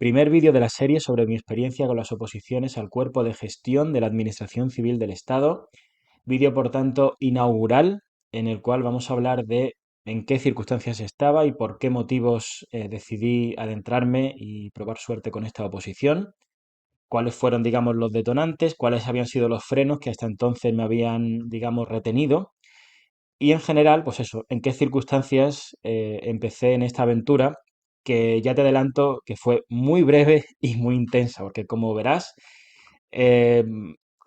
primer vídeo de la serie sobre mi experiencia con las oposiciones al cuerpo de gestión de la Administración Civil del Estado. Vídeo, por tanto, inaugural en el cual vamos a hablar de en qué circunstancias estaba y por qué motivos decidí adentrarme y probar suerte con esta oposición. Cuáles fueron, digamos, los detonantes, cuáles habían sido los frenos que hasta entonces me habían, digamos, retenido. Y en general, pues eso, en qué circunstancias empecé en esta aventura, que ya te adelanto que fue muy breve y muy intensa, porque como verás, eh,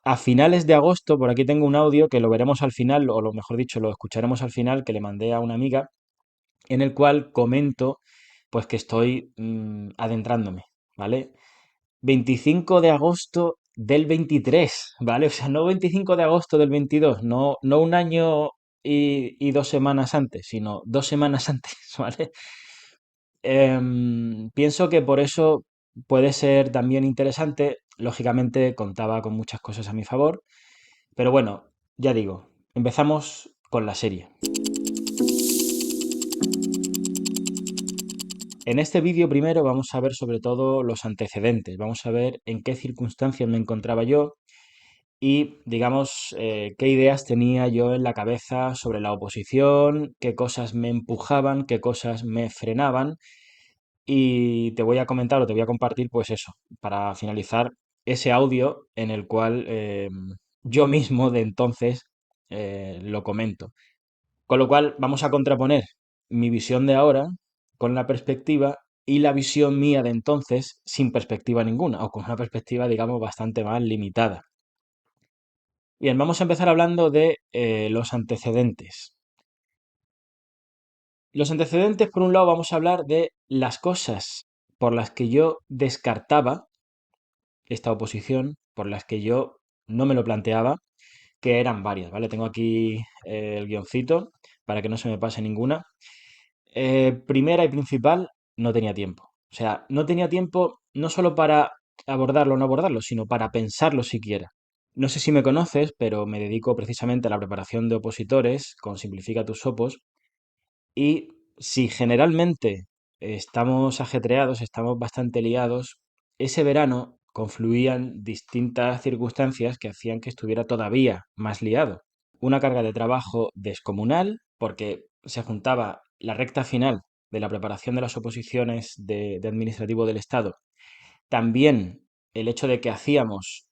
a finales de agosto, por aquí tengo un audio que lo veremos al final, o lo mejor dicho, lo escucharemos al final, que le mandé a una amiga, en el cual comento pues que estoy adentrándome, ¿vale? 25 de agosto del 23, ¿vale? O sea, no 25 de agosto del 22, no un año y 2 semanas antes, sino 2 semanas antes, ¿vale? Pienso que por eso puede ser también interesante. Lógicamente contaba con muchas cosas a mi favor, pero bueno, ya digo, empezamos con la serie. En este vídeo primero vamos a ver sobre todo los antecedentes, vamos a ver en qué circunstancias me encontraba yo y, digamos, qué ideas tenía yo en la cabeza sobre la oposición, qué cosas me empujaban, qué cosas me frenaban. Y te voy a comentar o te voy a compartir, pues eso, para finalizar ese audio en el cual yo mismo de entonces lo comento. Con lo cual vamos a contraponer mi visión de ahora con la perspectiva y la visión mía de entonces sin perspectiva ninguna, o con una perspectiva, digamos, bastante más limitada. Bien, vamos a empezar hablando de los antecedentes. Los antecedentes, por un lado, vamos a hablar de las cosas por las que yo descartaba esta oposición, por las que yo no me lo planteaba, que eran varias, ¿vale? Tengo aquí el guioncito para que no se me pase ninguna. Primera y principal, no tenía tiempo. O sea, no tenía tiempo no solo para abordarlo o no abordarlo, sino para pensarlo siquiera. No sé si me conoces, pero me dedico precisamente a la preparación de opositores con Simplifica tus Opos. Y si generalmente estamos ajetreados, estamos bastante liados, ese verano confluían distintas circunstancias que hacían que estuviera todavía más liado. Una carga de trabajo descomunal, porque se juntaba la recta final de la preparación de las oposiciones de administrativo del Estado. También el hecho de que hacíamos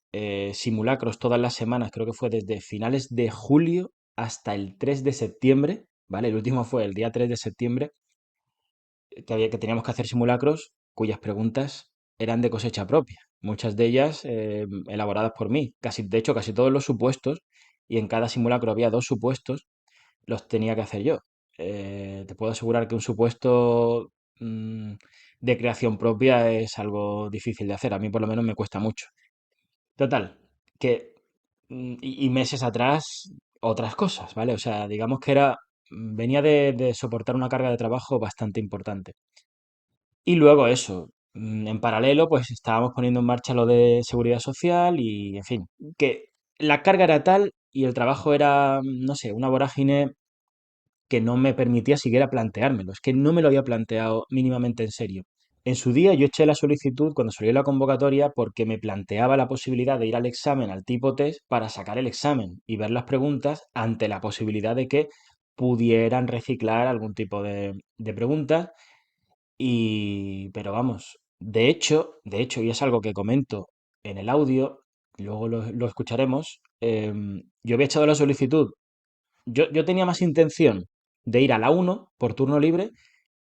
simulacros todas las semanas, creo que fue desde finales de julio hasta el 3 de septiembre, ¿vale? El último fue el día 3 de septiembre, que teníamos que hacer simulacros cuyas preguntas eran de cosecha propia. Muchas de ellas elaboradas por mí. De hecho, casi todos los supuestos, y en cada simulacro había dos supuestos, los tenía que hacer yo. Te puedo asegurar que un supuesto mm, de creación propia es algo difícil de hacer. A mí por lo menos me cuesta mucho. Total, que y meses atrás otras cosas, ¿vale? O sea, digamos que venía de soportar una carga de trabajo bastante importante. Y luego eso, en paralelo, pues estábamos poniendo en marcha lo de seguridad social y, en fin, que la carga era tal y el trabajo era, no sé, una vorágine que no me permitía siquiera planteármelo. Es que no me lo había planteado mínimamente en serio. En su día yo eché la solicitud cuando salió la convocatoria porque me planteaba la posibilidad de ir al examen, al tipo test, para sacar el examen y ver las preguntas ante la posibilidad de que pudieran reciclar algún tipo de preguntas. Pero vamos, de hecho, y es algo que comento en el audio, luego lo escucharemos, yo había echado la solicitud. Yo tenía más intención de ir a la uno por turno libre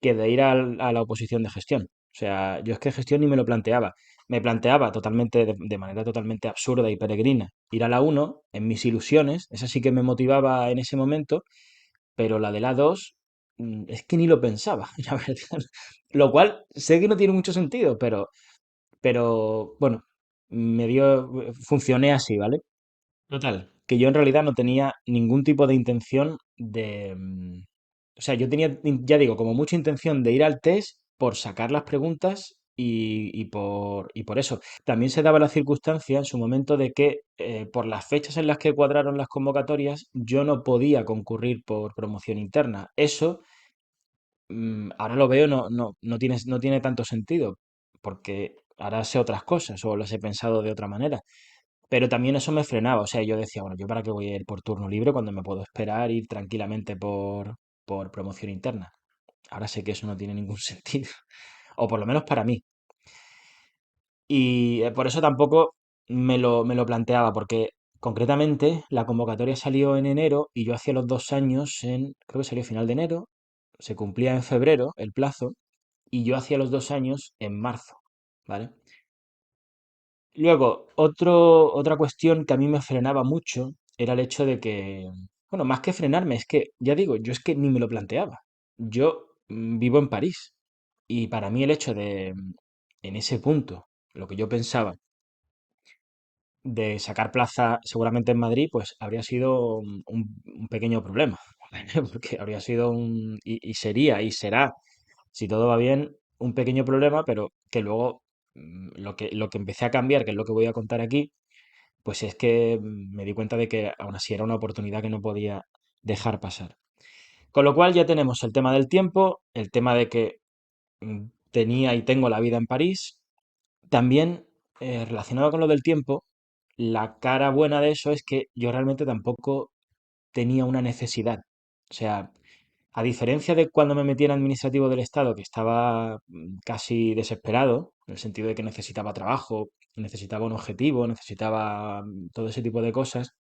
que de ir a la oposición de gestión. O sea, yo es que gestión ni me lo planteaba. Me planteaba totalmente, de manera totalmente absurda y peregrina, ir a la uno en mis ilusiones, esa sí que me motivaba en ese momento, pero la de la 2 es que ni lo pensaba, la verdad. Lo cual sé que no tiene mucho sentido, pero bueno, funcioné así, ¿vale? Total, que yo en realidad no tenía ningún tipo de intención o sea, yo tenía, ya digo, como mucha intención de ir al test por sacar las preguntas y por eso. También se daba la circunstancia en su momento de que por las fechas en las que cuadraron las convocatorias, yo no podía concurrir por promoción interna. Eso, ahora lo veo, no tiene tanto sentido, porque ahora sé otras cosas o las he pensado de otra manera. Pero también eso me frenaba, o sea, yo decía, bueno, ¿yo para qué voy a ir por turno libre cuando me puedo esperar ir tranquilamente por promoción interna? Ahora sé que eso no tiene ningún sentido, o por lo menos para mí. Y por eso tampoco me lo planteaba, porque concretamente la convocatoria salió en enero y yo hacía los 2 años creo que salió a final de enero, se cumplía en febrero el plazo, y yo hacía los 2 años en marzo, ¿vale? Luego, otra cuestión que a mí me frenaba mucho era el hecho de que, bueno, más que frenarme, es que, ya digo, yo es que ni me lo planteaba. Yo vivo en París y para mí el hecho de, en ese punto, lo que yo pensaba de sacar plaza seguramente en Madrid, pues habría sido un pequeño problema, porque habría sido y sería y será, si todo va bien, un pequeño problema, pero que luego lo que empecé a cambiar, que es lo que voy a contar aquí, pues es que me di cuenta de que aún así era una oportunidad que no podía dejar pasar. Con lo cual ya tenemos el tema del tiempo, el tema de que tenía y tengo la vida en París. También relacionado con lo del tiempo, la cara buena de eso es que yo realmente tampoco tenía una necesidad. O sea, a diferencia de cuando me metí en administrativo del Estado, que estaba casi desesperado, en el sentido de que necesitaba trabajo, necesitaba un objetivo, necesitaba todo ese tipo de cosas,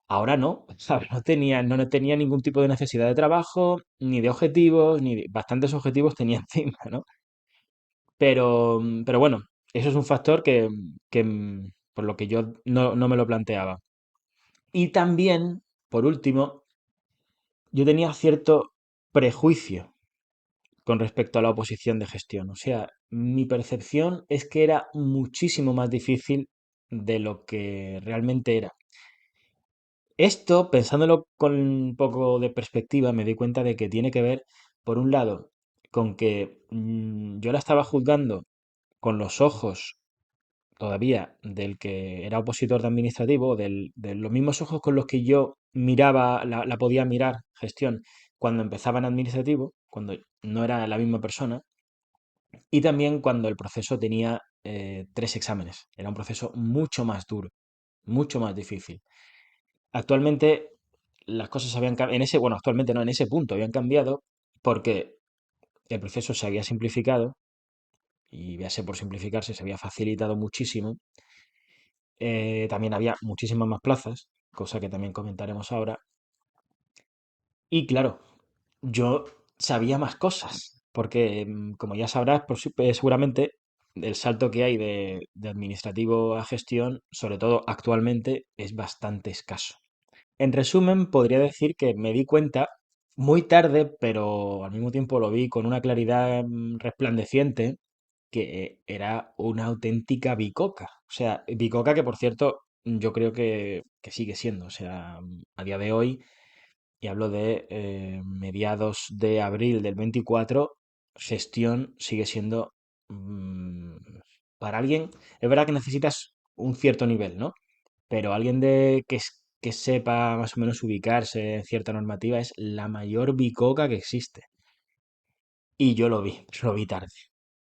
ahora no, ¿sabes? No tenía ningún tipo de necesidad de trabajo, ni de objetivos, bastantes objetivos tenía encima, ¿no? Pero bueno, eso es un factor que por lo que yo no me lo planteaba. Y también, por último, yo tenía cierto prejuicio con respecto a la oposición de gestión. O sea, mi percepción es que era muchísimo más difícil de lo que realmente era. Esto, pensándolo con un poco de perspectiva, me di cuenta de que tiene que ver, por un lado, con que yo la estaba juzgando con los ojos todavía del que era opositor de administrativo, de los mismos ojos con los que yo miraba, la podía mirar gestión cuando empezaba en administrativo, cuando no era la misma persona, y también cuando el proceso tenía 3 exámenes. Era un proceso mucho más duro, mucho más difícil. Actualmente las cosas habían cambiado, bueno, actualmente no, en ese punto habían cambiado porque el proceso se había simplificado y véase por simplificarse, se había facilitado muchísimo. También había muchísimas más plazas, cosa que también comentaremos ahora. Y claro, yo sabía más cosas, porque como ya sabrás, seguramente el salto que hay de administrativo a gestión, sobre todo actualmente, es bastante escaso. En resumen, podría decir que me di cuenta muy tarde, pero al mismo tiempo lo vi con una claridad resplandeciente, que era una auténtica bicoca. O sea, bicoca que por cierto yo creo que sigue siendo. O sea, a día de hoy, y hablo de mediados de abril del 24, gestión sigue siendo mm, para alguien, es verdad que necesitas un cierto nivel, ¿no? Pero alguien que sepa más o menos ubicarse en cierta normativa es la mayor bicoca que existe. Y yo lo vi tarde.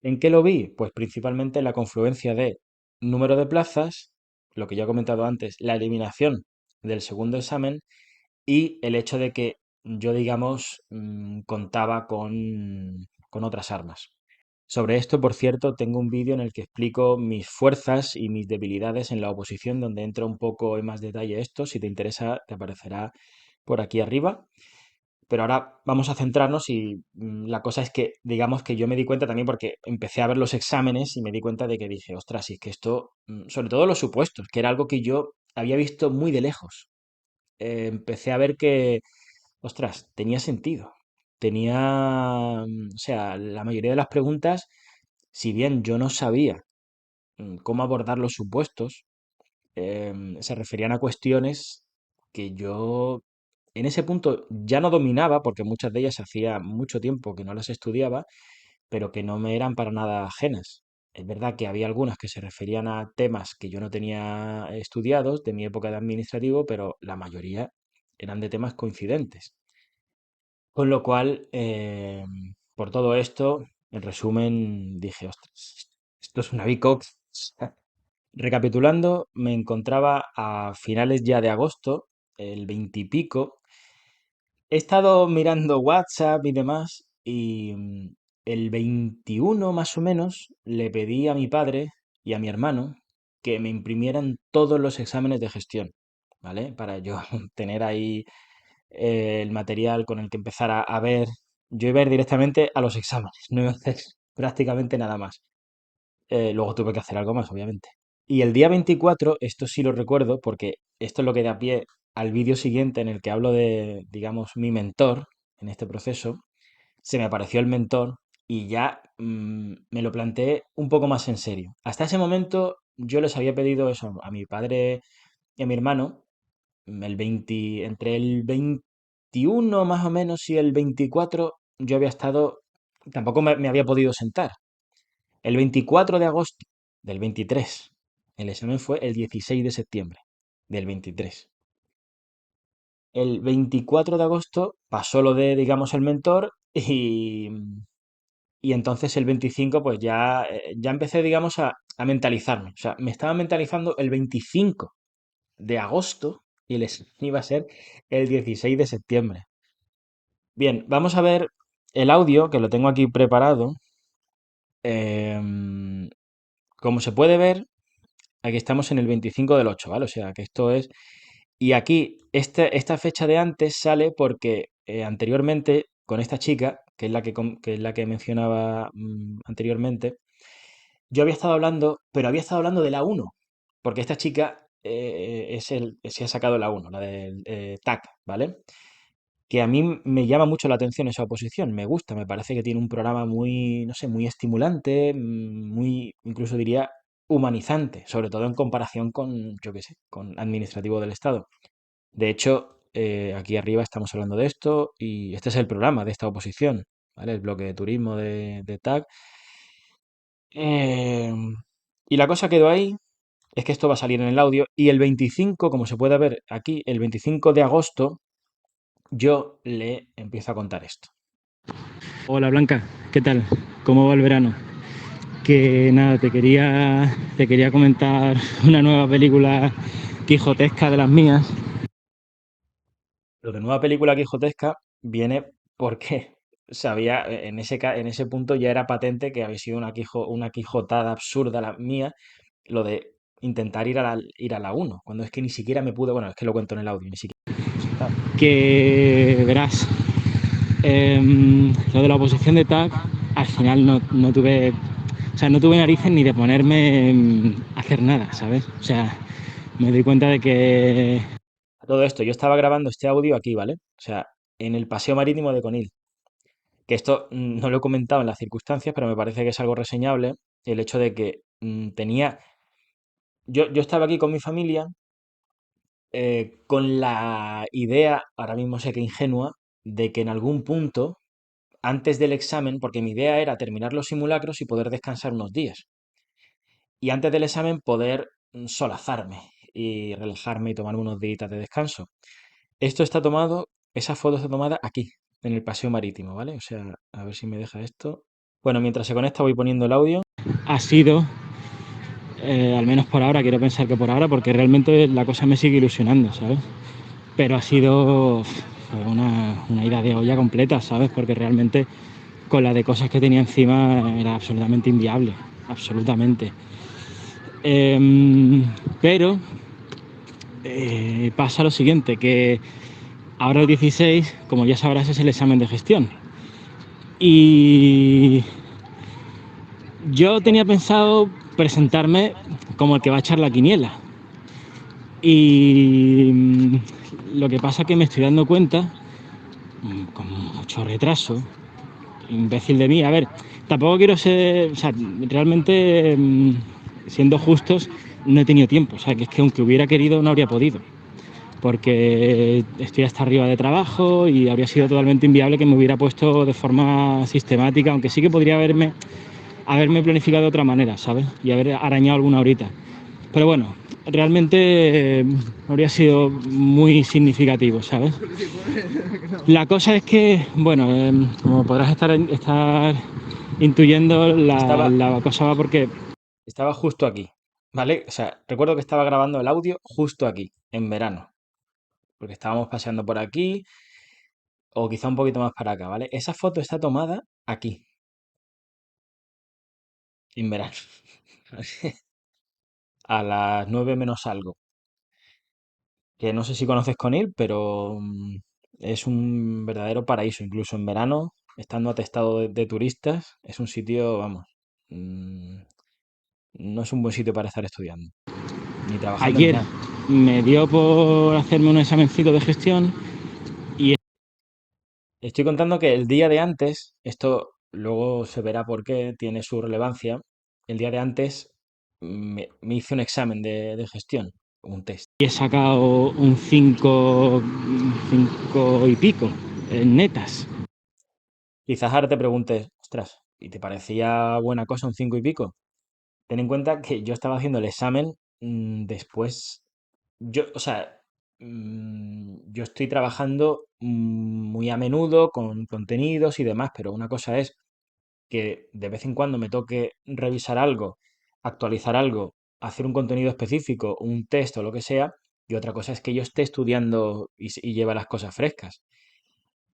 ¿En qué lo vi? Pues principalmente en la confluencia de número de plazas, lo que ya he comentado antes, la eliminación del segundo examen y el hecho de que yo, digamos, contaba con otras armas. Sobre esto, por cierto, tengo un vídeo en el que explico mis fuerzas y mis debilidades en la oposición, donde entro un poco en más detalle esto. Si te interesa, te aparecerá por aquí arriba. Pero ahora vamos a centrarnos y la cosa es que, digamos que yo me di cuenta también porque empecé a ver los exámenes y me di cuenta de que dije, ostras, y es que esto, sobre todo los supuestos, que era algo que yo había visto muy de lejos. Empecé a ver que, ostras, tenía sentido. O sea, la mayoría de las preguntas, si bien yo no sabía cómo abordar los supuestos, se referían a cuestiones que yo en ese punto ya no dominaba, porque muchas de ellas hacía mucho tiempo que no las estudiaba, pero que no me eran para nada ajenas. Es verdad que había algunas que se referían a temas que yo no tenía estudiados de mi época de administrativo, pero la mayoría eran de temas coincidentes. Con lo cual, por todo esto, en resumen, dije, ostras. esto es una bicoca. Recapitulando, me encontraba a finales ya de agosto, el 20 y pico. He estado mirando WhatsApp y demás y el 21 más o menos le pedí a mi padre y a mi hermano que me imprimieran todos los exámenes de gestión, ¿vale? Para yo tener ahí el material con el que empezar a ver. Yo iba a ir directamente a los exámenes, no iba a hacer prácticamente nada más. Luego tuve que hacer algo más, obviamente. Y el día 24, esto sí lo recuerdo, porque esto es lo que da pie al vídeo siguiente en el que hablo de, digamos, mi mentor en este proceso. Se me apareció el mentor y ya me lo planteé un poco más en serio. Hasta ese momento yo les había pedido eso a mi padre y a mi hermano, entre el 21 más o menos y el 24 yo había estado, tampoco me había podido sentar. El 24 de agosto del 23. El examen fue el 16 de septiembre del 23. El 24 de agosto pasó lo de, digamos, el mentor y entonces el 25 pues ya empecé, digamos, a mentalizarme. O sea, me estaba mentalizando el 25 de agosto y el examen iba a ser el 16 de septiembre. Bien, vamos a ver el audio, que lo tengo aquí preparado. Em, Como se puede ver, aquí estamos en el 25 del 8, ¿vale? O sea, que esto es... Y aquí, esta fecha de antes sale porque anteriormente, con esta chica, que es que es la que mencionaba anteriormente, yo había estado hablando, pero había estado hablando de la uno, porque esta chica se ha sacado la uno, la del TAC, ¿vale? Que a mí me llama mucho la atención esa oposición, me gusta, me parece que tiene un programa muy, no sé, muy estimulante, muy, incluso diría, humanizante, sobre todo en comparación con, yo qué sé, con administrativo del Estado. De hecho, aquí arriba estamos hablando de esto y este es el programa de esta oposición, ¿vale? El bloque de turismo de TAC. Eh, y la cosa quedó ahí, es que esto va a salir en el audio y el 25, como se puede ver aquí, el 25 de agosto, yo le empiezo a contar esto. Hola Blanca, ¿qué tal? ¿Cómo va el verano? Que nada, te quería comentar una nueva película quijotesca de las mías. Lo de nueva película quijotesca viene porque sabía, en ese punto ya era patente que había sido una quijotada absurda la mía, lo de intentar ir a la uno cuando es que ni siquiera me pude, bueno, es que lo cuento en el audio, ni siquiera me pude sentar. Que verás, lo de la oposición de TAC, al final no tuve, o sea, no tuve narices ni de ponerme a hacer nada, ¿sabes? O sea, me doy cuenta de que... A todo esto, yo estaba grabando este audio aquí, ¿vale? O sea, en el paseo marítimo de Conil. Que esto no lo he comentado en las circunstancias, pero me parece que es algo reseñable. El hecho de que tenía... Yo estaba aquí con mi familia con la idea, ahora mismo sé que ingenua, de que en algún punto antes del examen, porque mi idea era terminar los simulacros y poder descansar unos días. Y antes del examen poder solazarme y relajarme y tomarme unos días de descanso. Esto está tomado, esa foto está tomada aquí, en el paseo marítimo, ¿vale? O sea, a ver si me deja esto. Bueno, mientras se conecta voy poniendo el audio. Ha sido, al menos por ahora, quiero pensar que por ahora, porque realmente la cosa me sigue ilusionando, ¿sabes? Pero ha sido una ida de olla completa, ¿sabes? Porque realmente con la de cosas que tenía encima era absolutamente inviable, absolutamente. Pero pasa lo siguiente, que ahora el 16, como ya sabrás, es el examen de gestión. Y yo tenía pensado presentarme como el que va a echar la quiniela. Y lo que pasa es que me estoy dando cuenta, con mucho retraso, imbécil de mí. A ver, tampoco quiero ser, o sea, realmente, siendo justos, no he tenido tiempo. O sea, que es que aunque hubiera querido, no habría podido. Porque estoy hasta arriba de trabajo y habría sido totalmente inviable que me hubiera puesto de forma sistemática, aunque sí que podría haberme planificado de otra manera, ¿sabes? Y haber arañado alguna horita. Pero bueno, realmente habría sido muy significativo, ¿sabes? La cosa es que, bueno, como podrás estar intuyendo, la cosa va porque Estaba justo aquí, ¿vale? O sea, recuerdo que estaba grabando el audio justo aquí, en verano, porque estábamos paseando por aquí o quizá un poquito más para acá, ¿vale? Esa foto está tomada aquí, en verano, a las 9 menos algo. Que no sé si conoces Conil, pero es un verdadero paraíso, incluso en verano, estando atestado de turistas, es un sitio, vamos, mm, no es un buen sitio para estar estudiando, ni trabajando ni Ayer nada. me dio por hacerme un examencito de gestión y Estoy contando que el día de antes, esto luego se verá por qué, tiene su relevancia, el día de antes me hice un examen de gestión, un test. he sacado un 5 y pico en netas. Quizás ahora te preguntes, ostras, ¿y te parecía buena cosa un 5 y pico? Ten en cuenta que yo estaba haciendo el examen después. O sea, yo estoy trabajando muy a menudo con contenidos y demás, pero una cosa es que de vez en cuando me toque revisar algo, actualizar algo, hacer un contenido específico, un test o lo que sea, y otra cosa es que yo esté estudiando y lleve las cosas frescas.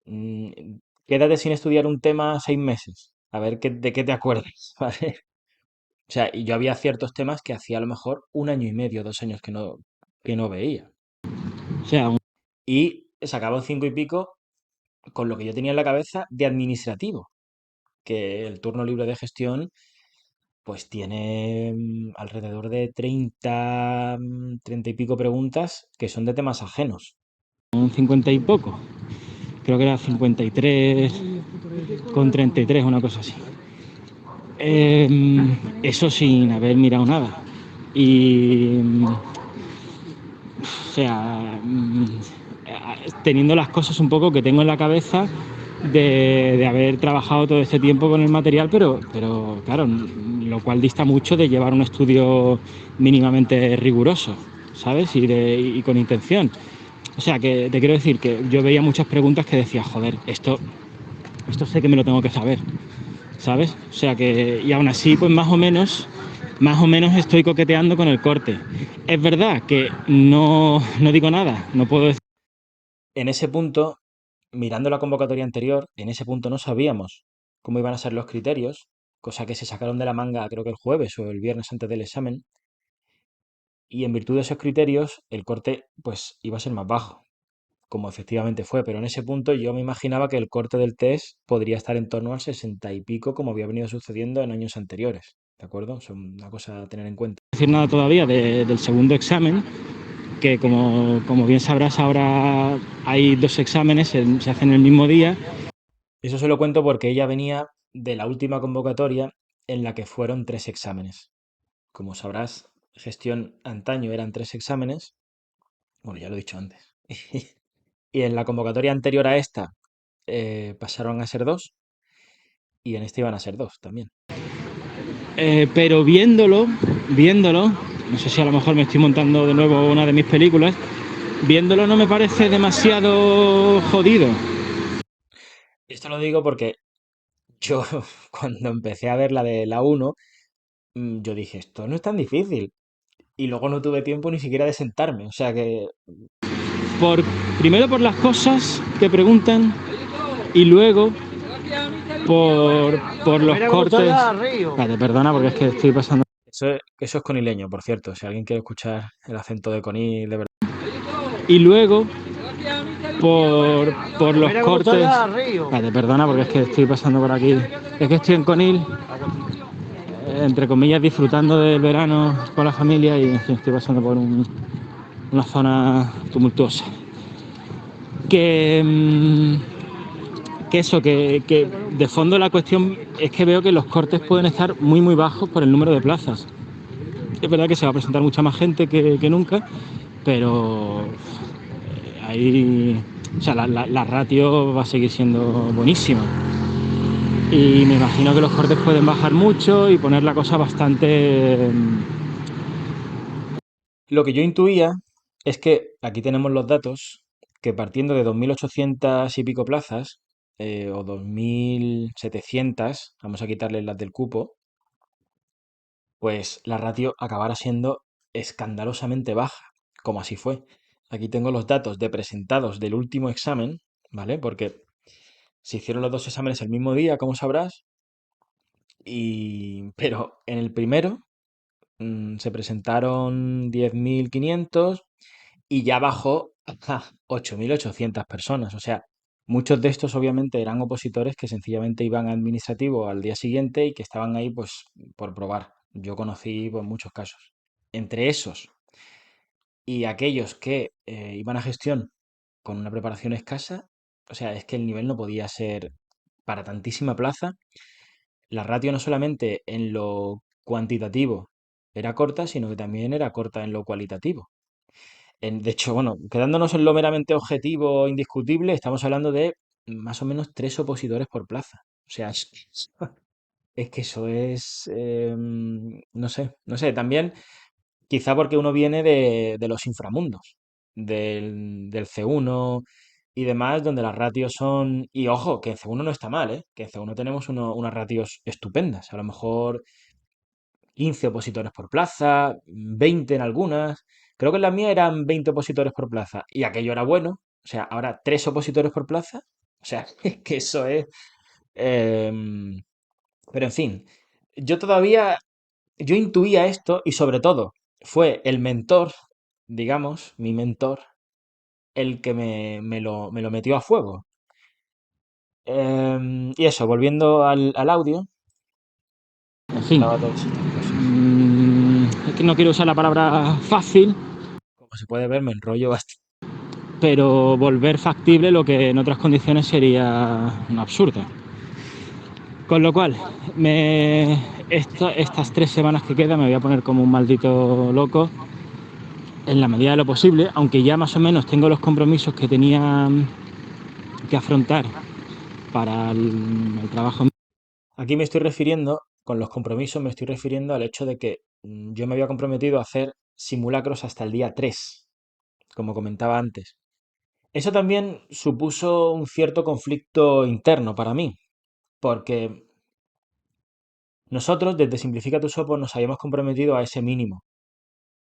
Quédate sin estudiar un tema 6 meses, a ver de qué te acuerdas, ¿vale? O sea, y yo había ciertos temas que hacía a lo mejor un año y medio, 2 años que no veía. O sea, Y sacaba un 5 y pico con lo que yo tenía en la cabeza de administrativo, que el turno libre de gestión pues tiene alrededor de 30 y pico preguntas que son de temas ajenos. un 50 y poco. Creo que era 53 con 33, una cosa así. Eso sin haber mirado nada. Y, o sea, teniendo las cosas un poco que tengo en la cabeza de haber trabajado todo este tiempo con el material, pero claro, lo cual dista mucho de llevar un estudio mínimamente riguroso, ¿sabes? Y con intención. O sea, que te quiero decir que yo veía muchas preguntas que decía, joder, esto sé que me lo tengo que saber, ¿sabes? O sea que, y aún así, pues más o menos estoy coqueteando con el corte. Es verdad que no digo nada, no puedo decir. En ese punto, mirando la convocatoria anterior, en ese punto no sabíamos cómo iban a ser los criterios, cosa que se sacaron de la manga creo que el jueves o el viernes antes del examen, y en virtud de esos criterios el corte pues iba a ser más bajo, como efectivamente fue, pero en ese punto yo me imaginaba que el corte del test podría estar en torno al 60 y pico como había venido sucediendo en años anteriores, ¿de acuerdo? Es una cosa a tener en cuenta. Decir nada todavía del segundo examen, que como bien sabrás ahora hay dos exámenes, se hacen el mismo día. Eso se lo cuento porque ella venía de la última convocatoria en la que fueron 3 exámenes. Como sabrás, gestión antaño eran 3 exámenes, bueno, ya lo he dicho antes. Y en la convocatoria anterior a esta pasaron a ser 2 y en esta iban a ser 2 también. Pero viéndolo, no sé si a lo mejor me estoy montando de nuevo una de mis películas, viéndolo no me parece demasiado jodido. Esto lo digo porque yo cuando empecé a ver la de la uno yo dije, esto no es tan difícil. Y luego no tuve tiempo ni siquiera de sentarme. O sea que Por, primero por las cosas que preguntan y luego por los cortes. Espérate, perdona porque es que estoy pasando. eso es conileño, por cierto. Si alguien quiere escuchar el acento de Conil, de verdad. Y luego por los cortes. Espérate, perdona porque es que estoy pasando por aquí. Es que estoy en Conil, entre comillas, disfrutando del verano con la familia y en fin, estoy pasando por una zona tumultuosa. Que, que eso, que de fondo la cuestión es que veo que los cortes pueden estar muy bajos por el número de plazas. Es verdad que se va a presentar mucha más gente que nunca, pero ahí, o sea, la ratio va a seguir siendo buenísima. Y me imagino que los cortes pueden bajar mucho y poner la cosa bastante. Lo que yo intuía es que aquí tenemos los datos que partiendo de 2.800 y pico plazas, o 2.700, vamos a quitarle las del cupo, pues la ratio acabara siendo escandalosamente baja, como así fue. Aquí tengo los datos de presentados del último examen, ¿vale? Porque se hicieron los dos exámenes el mismo día, como sabrás, pero en el primero se presentaron 10.500 y ya bajó a 8.800 personas. O sea, muchos de estos obviamente eran opositores que sencillamente iban a administrativo al día siguiente y que estaban ahí pues por probar. Yo conocí pues, muchos casos. Entre esos y aquellos que iban a gestión con una preparación escasa, o sea, es que el nivel no podía ser para tantísima plaza. La ratio no solamente en lo cuantitativo era corta, sino que también era corta en lo cualitativo. De hecho, bueno, quedándonos en lo meramente objetivo, indiscutible, estamos hablando de más o menos 3 opositores por plaza. O sea, es que eso es, no sé, no sé, también quizá porque uno viene de los inframundos, del C1 y demás, donde las ratios son, y ojo, que en C1 no está mal, ¿eh? Que en C1 tenemos unas ratios estupendas, a lo mejor 15 opositores por plaza, 20 en algunas. Creo que en la mía eran 20 opositores por plaza y aquello era bueno. O sea, ahora 3 opositores por plaza. O sea, es que eso es... em, pero en fin, yo todavía, yo intuía esto y sobre todo fue el mentor, digamos, mi mentor, el que me lo metió a fuego. Y eso, volviendo al audio, En fin, contaba todas estas cosas. es que no quiero usar la palabra fácil, Como se puede ver, me enrollo bastante. pero volver factible lo que en otras condiciones sería un absurdo. Con lo cual, estas 3 semanas que quedan me voy a poner como un maldito loco en la medida de lo posible, aunque ya más o menos tengo los compromisos que tenía que afrontar para el trabajo. Aquí me estoy refiriendo, con los compromisos, me estoy refiriendo al hecho de que yo me había comprometido a hacer simulacros hasta el día 3, como comentaba antes. Eso también supuso un cierto conflicto interno para mí, porque nosotros desde Simplifica tu Sopo nos habíamos comprometido a ese mínimo.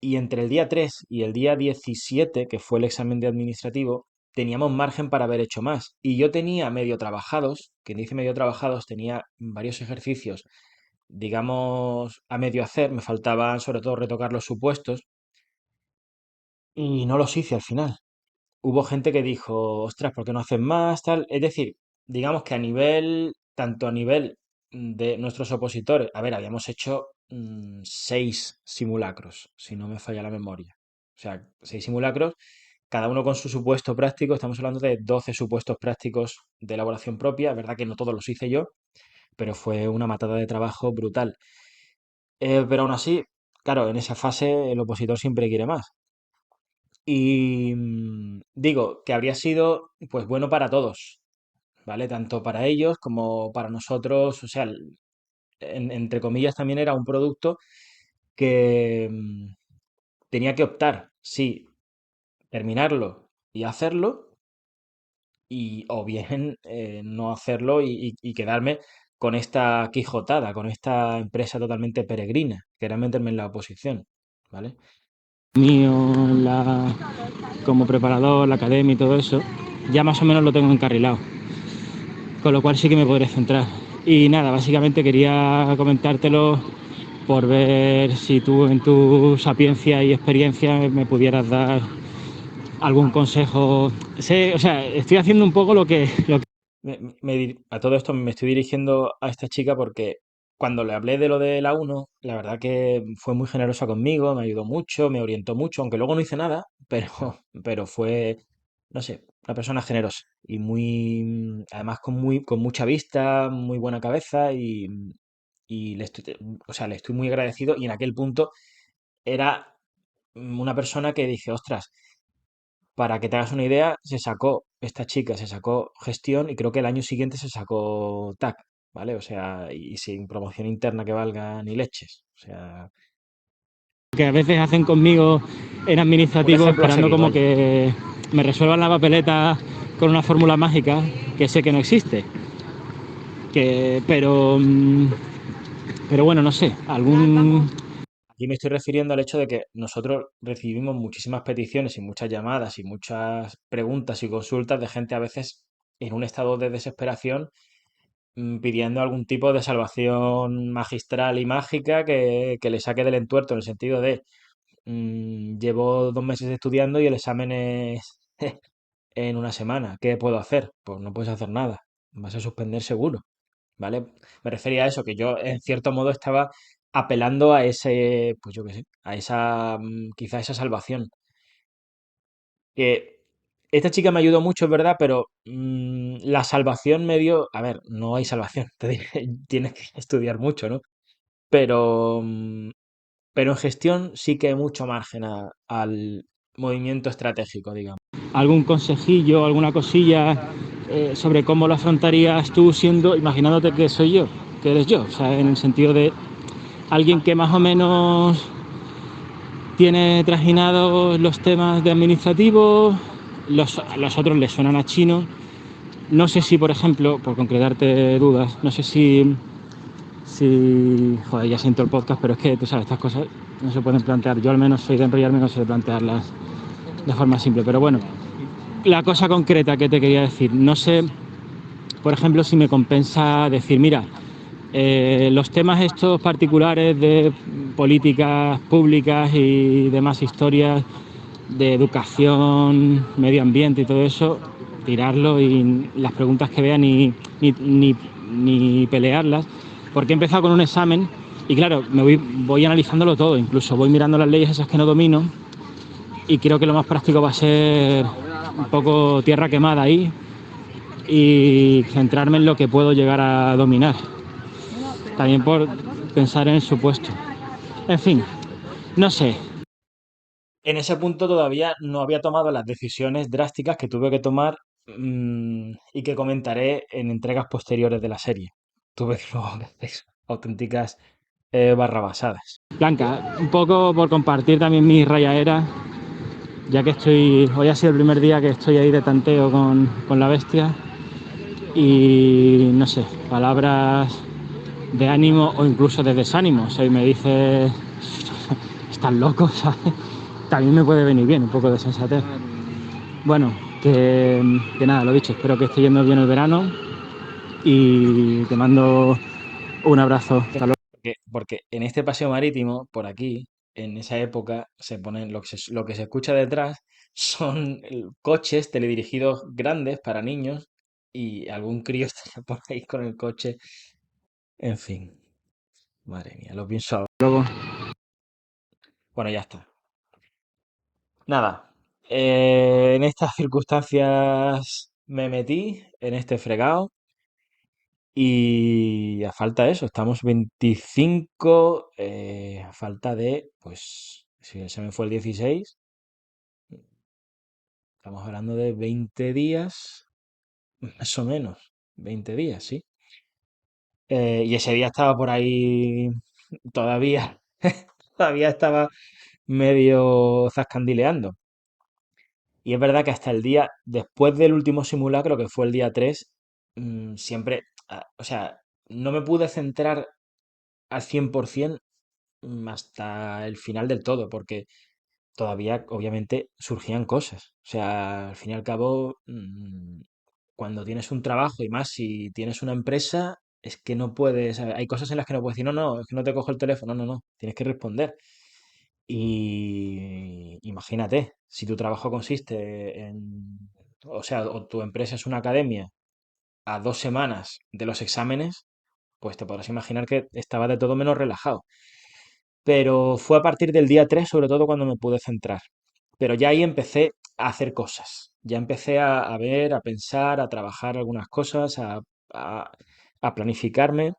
Y entre el día 3 y el día 17, que fue el examen de administrativo, teníamos margen para haber hecho más. Y yo tenía medio trabajados, quien dice medio trabajados, tenía varios ejercicios digamos, a medio hacer, me faltaban sobre todo retocar los supuestos y no los hice al final. Hubo gente que dijo, ostras, ¿por qué no hacen más? Tal. Es decir, digamos que a nivel, tanto a nivel de nuestros opositores, a ver, habíamos hecho 6 simulacros, si no me falla la memoria. O sea, 6 simulacros, cada uno con su supuesto práctico. Estamos hablando de 12 supuestos prácticos de elaboración propia. Es verdad que no todos los hice yo, pero fue una matada de trabajo brutal. Pero aún así, claro, en esa fase el opositor siempre quiere más. Y digo que habría sido pues bueno para todos, ¿vale? Tanto para ellos como para nosotros. O sea, entre comillas también era un producto que tenía que optar si terminarlo y hacerlo o bien no hacerlo y quedarme con esta quijotada, con esta empresa totalmente peregrina, que era meterme en la oposición, ¿vale? Mío, como preparador, la academia y todo eso, ya más o menos lo tengo encarrilado, con lo cual sí que me podré centrar. Y nada, básicamente quería comentártelo por ver si tú en tu sapiencia y experiencia me pudieras dar algún consejo. O sea, estoy haciendo un poco lo que A todo esto me estoy dirigiendo a esta chica porque cuando le hablé de lo de la uno la verdad que fue muy generosa conmigo, me ayudó mucho, me orientó mucho, aunque luego no hice nada, pero, pero fue, no sé, una persona generosa y además con mucha vista, muy buena cabeza y o sea, le estoy muy agradecido y en aquel punto era una persona que dije, ostras, para que te hagas una idea, esta chica se sacó gestión y creo que el año siguiente se sacó TAC, ¿vale? O sea, y sin promoción interna que valga ni leches. O sea, a veces hacen conmigo en un administrativo, ejemplo a esperando seguir, como vaya. que me resuelvan la papeleta con una fórmula mágica que sé que no existe. Pero bueno, no sé, Aquí me estoy refiriendo al hecho de que nosotros recibimos muchísimas peticiones y muchas llamadas y muchas preguntas y consultas de gente a veces en un estado de desesperación, pidiendo algún tipo de salvación magistral y mágica que le saque del entuerto, en el sentido de, llevo 2 meses estudiando y el examen es en una semana. ¿Qué puedo hacer? Pues no puedes hacer nada. Vas a suspender seguro. ¿Vale? Me refería a eso, que yo en cierto modo estaba apelando a ese, pues yo qué sé, a esa, quizá esa salvación. Que esta chica me ayudó mucho, es verdad, pero la salvación me dio, a ver, no hay salvación, te dije, tienes que estudiar mucho, ¿no? Pero, pero en gestión sí que hay mucho margen al movimiento estratégico, digamos. ¿Algún consejillo, alguna cosilla sobre cómo lo afrontarías tú siendo, imaginándote que soy yo, que eres yo? O sea, en el sentido de alguien que más o menos tiene trajinados los temas de administrativos, los otros le suenan a chino. No sé si, por ejemplo, por concretarte dudas, no sé si, joder, ya siento el podcast, pero es que, tú sabes, estas cosas no se pueden plantear. Yo al menos soy de enrollarme, no sé de plantearlas de forma simple. Pero bueno, la cosa concreta que te quería decir, no sé, por ejemplo, si me compensa decir, mira, los temas estos particulares de políticas públicas y demás historias de educación, medio ambiente y todo eso, tirarlo y las preguntas que vean ni pelearlas, porque he empezado con un examen y claro, voy analizándolo todo, incluso voy mirando las leyes esas que no domino y creo que lo más práctico va a ser un poco tierra quemada ahí y centrarme en lo que puedo llegar a dominar, también por pensar en el supuesto. En fin, no sé. En ese punto todavía no había tomado las decisiones drásticas que tuve que tomar, y que comentaré en entregas posteriores de la serie. Tuve que luego hacer auténticas barrabasadas. Blanca, un poco por compartir también mi rayaera, ya que hoy ha sido el primer día que estoy ahí de tanteo con la bestia y no sé, palabras de ánimo o incluso de desánimo. O sea, y me dice, estás loco, ¿sabes? También me puede venir bien un poco de sensatez. Bueno, que nada, lo dicho, espero que esté yendo bien el verano y te mando un abrazo. Hasta luego. Porque en este paseo marítimo, por aquí, en esa época, se ponen lo que se escucha detrás son coches teledirigidos grandes para niños y algún crío está por ahí con el coche. En fin, madre mía, lo pienso ahora. Bueno, ya está. Nada, en estas circunstancias me metí en este fregado y a falta de eso, estamos 25, a falta de, pues, si se me fue el 16, estamos hablando de 20 días, más o menos, 20 días, sí. Y ese día estaba por ahí todavía, todavía estaba medio zascandileando. Y es verdad que hasta el día, después del último simulacro, que fue el día 3, siempre, o sea, no me pude centrar al 100%, hasta el final del todo, porque todavía, obviamente, surgían cosas. O sea, al fin y al cabo, cuando tienes un trabajo y más si tienes una empresa, es que no puedes, hay cosas en las que no puedes decir, no, no, es que no te cojo el teléfono, no, no, no, tienes que responder. Y imagínate, si tu trabajo consiste o sea, o tu empresa es una academia a 2 semanas de los exámenes, pues te podrás imaginar que estaba de todo menos relajado. Pero fue a partir del día 3 sobre todo, cuando me pude centrar. Pero ya ahí empecé a hacer cosas. Ya empecé a ver, a pensar, a trabajar algunas cosas, a- a planificarme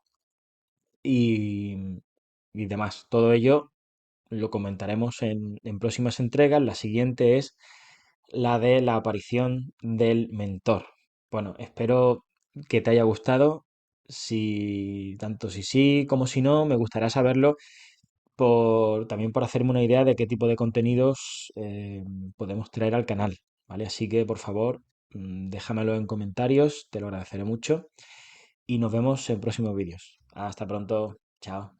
y, y demás. Todo ello lo comentaremos en próximas entregas. La siguiente es la de la aparición del mentor. Bueno, espero que te haya gustado. Si tanto si sí como si no, me gustaría saberlo, también por hacerme una idea de qué tipo de contenidos podemos traer al canal, ¿vale? Así que por favor, déjamelo en comentarios, te lo agradeceré mucho y nos vemos en próximos vídeos. Hasta pronto, chao.